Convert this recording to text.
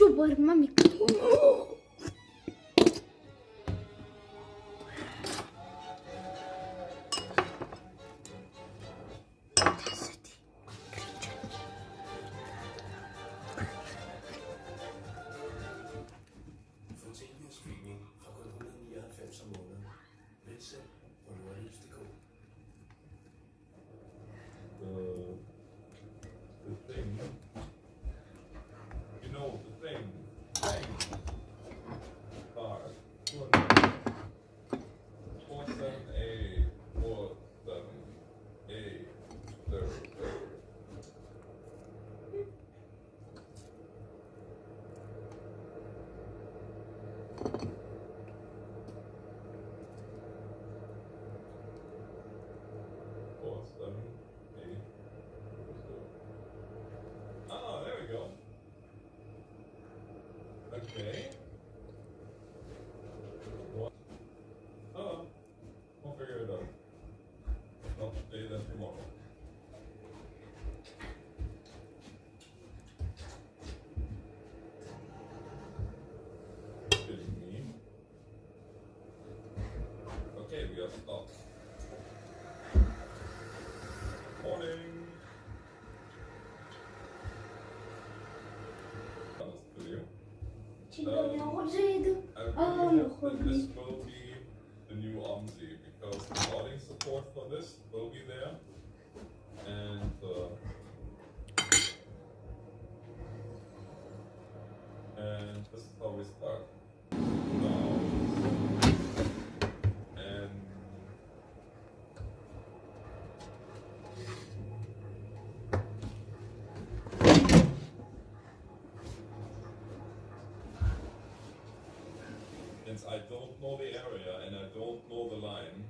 Super mami. Få tv og streaming fra kun 199 om måneden. Vælg selv på nordlys.dk. The thing, you know, the thing, bar, 47A, 47A, there. Oh, there we go. Okay. What? Oh, we'll figure it out. Not today, then tomorrow. Kidding me? Okay, we are stopped. Morning. Ci dobbiamo credo. This will be the new OMSI because the audio support for this will be there, and this is how we start. Now, and since I don't know the area and I don't know the line,